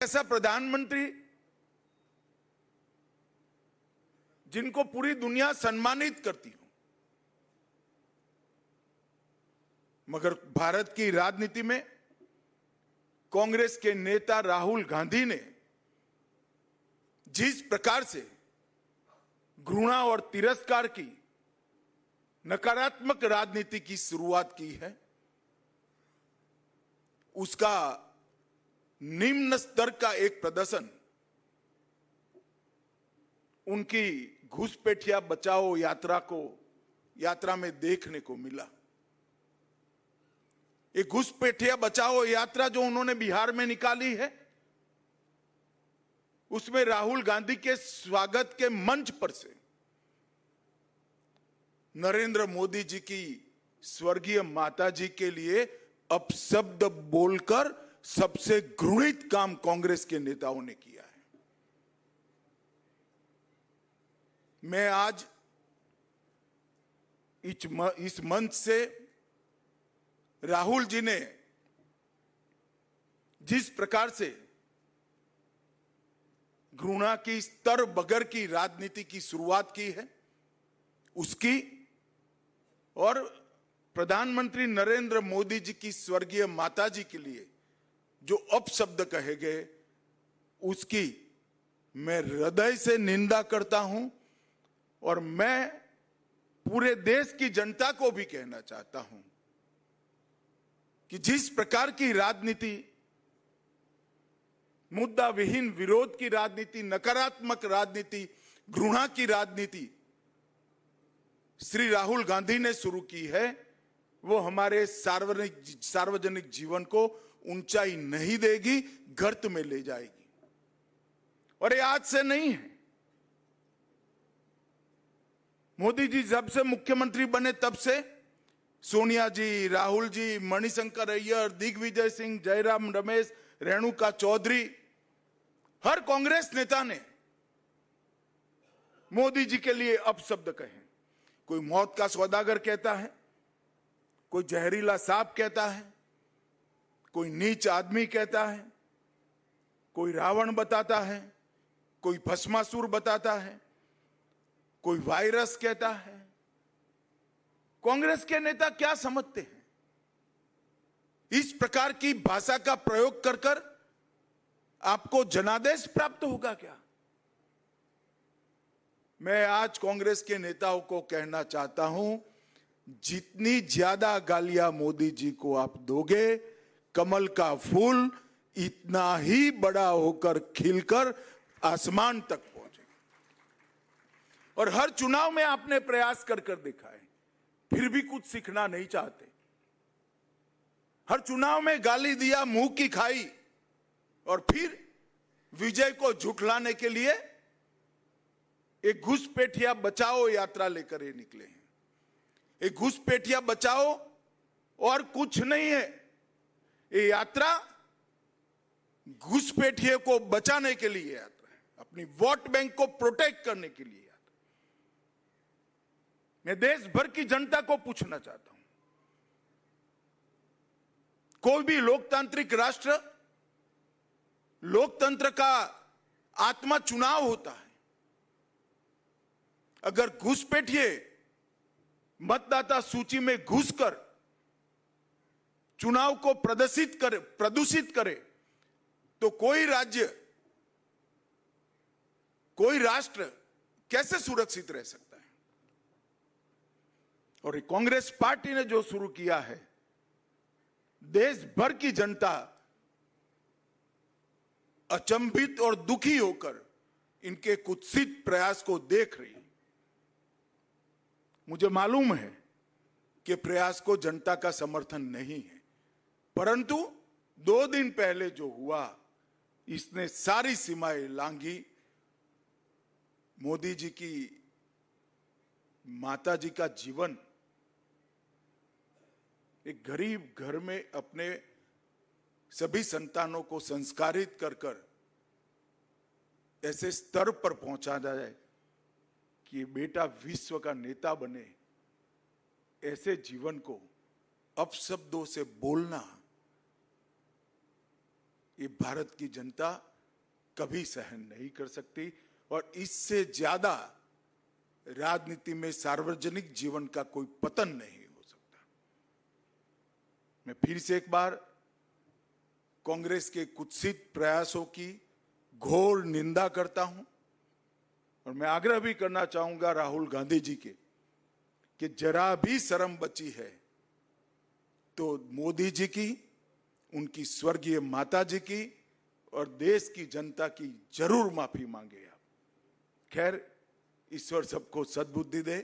ऐसा प्रधानमंत्री जिनको पूरी दुनिया सम्मानित करती हो, मगर भारत की राजनीति में कांग्रेस के नेता राहुल गांधी ने जिस प्रकार से घृणा और तिरस्कार की नकारात्मक राजनीति की शुरुआत की है, उसका निम्न स्तर का एक प्रदर्शन उनकी घुसपैठिया बचाओ यात्रा में देखने को मिला। एक घुसपैठिया बचाओ यात्रा जो उन्होंने बिहार में निकाली है, उसमें राहुल गांधी के स्वागत के मंच पर से नरेंद्र मोदी जी की स्वर्गीय माता जी के लिए अपशब्द बोलकर सबसे घृणित काम कांग्रेस के नेताओं ने किया है। मैं आज इस मंच से राहुल जी ने जिस प्रकार से घृणा की स्तर बगैर की राजनीति की शुरुआत की है, उसकी और प्रधानमंत्री नरेंद्र मोदी जी की स्वर्गीय माता जी के लिए जो अपशब्द कहे गए, उसकी मैं हृदय से निंदा करता हूं। और मैं पूरे देश की जनता को भी कहना चाहता हूं कि जिस प्रकार की राजनीति, मुद्दा विहीन विरोध की राजनीति, नकारात्मक राजनीति, घृणा की राजनीति श्री राहुल गांधी ने शुरू की है, वो हमारे सार्वजनिक जीवन को ऊंचाई नहीं देगी, गर्त में ले जाएगी। और ये आज से नहीं है। मोदी जी जब से मुख्यमंत्री बने तब से सोनिया जी, राहुल जी, मणिशंकर अय्यर, दिग्विजय सिंह, जयराम रमेश, रेणुका चौधरी, हर कांग्रेस नेता ने मोदी जी के लिए अपशब्द कहे। कोई मौत का सौदागर कहता है, कोई जहरीला सांप कहता है, कोई नीच आदमी कहता है, कोई रावण बताता है, कोई भस्मासुर बताता है, कोई वायरस कहता है। कांग्रेस के नेता क्या समझते हैं? इस प्रकार की भाषा का प्रयोग कर कर आपको जनादेश प्राप्त होगा क्या? मैं आज कांग्रेस के नेताओं को कहना चाहता हूं, जितनी ज्यादा गालियां मोदी जी को आप दोगे, कमल का फूल इतना ही बड़ा होकर खिलकर आसमान तक पहुंचेगा। और हर चुनाव में आपने प्रयास कर कर देखा है, फिर भी कुछ सीखना नहीं चाहते। हर चुनाव में गाली दिया, मुंह की खाई, और फिर विजय को झुठलाने के लिए एक घुसपैठिया बचाओ यात्रा लेकर ये निकले हैं। एक घुसपैठिया बचाओ और कुछ नहीं है। ये यात्रा घुसपैठिए को बचाने के लिए यात्रा है, अपनी वोट बैंक को प्रोटेक्ट करने के लिए यात्रा। मैं देश भर की जनता को पूछना चाहता हूं, कोई भी लोकतांत्रिक राष्ट्र, लोकतंत्र का आत्मा चुनाव होता है। अगर घुसपैठिए मतदाता सूची में घुसकर चुनाव को प्रदूषित करे तो कोई राज्य, कोई राष्ट्र कैसे सुरक्षित रह सकता है? और कांग्रेस पार्टी ने जो शुरू किया है, देश भर की जनता अचंभित और दुखी होकर इनके कुत्सित प्रयास को देख रही है। मुझे मालूम है कि प्रयास को जनता का समर्थन नहीं है, परंतु 2 दिन पहले जो हुआ, इसने सारी सीमाएं लांघी। मोदी जी की माता जी का जीवन, एक गरीब घर में अपने सभी संतानों को संस्कारित कर कर ऐसे स्तर पर पहुंचा जाए कि बेटा विश्व का नेता बने, ऐसे जीवन को अपशब्दों से बोलना, ये भारत की जनता कभी सहन नहीं कर सकती और इससे ज्यादा राजनीति में सार्वजनिक जीवन का कोई पतन नहीं हो सकता। मैं फिर से एक बार कांग्रेस के कुत्सित प्रयासों की घोर निंदा करता हूं और मैं आग्रह भी करना चाहूंगा राहुल गांधी जी के कि जरा भी शर्म बची है तो मोदी जी की, उनकी स्वर्गीय माता जी की और देश की जनता की जरूर माफी मांगे आप। खैर, ईश्वर सबको सद्बुद्धि दे।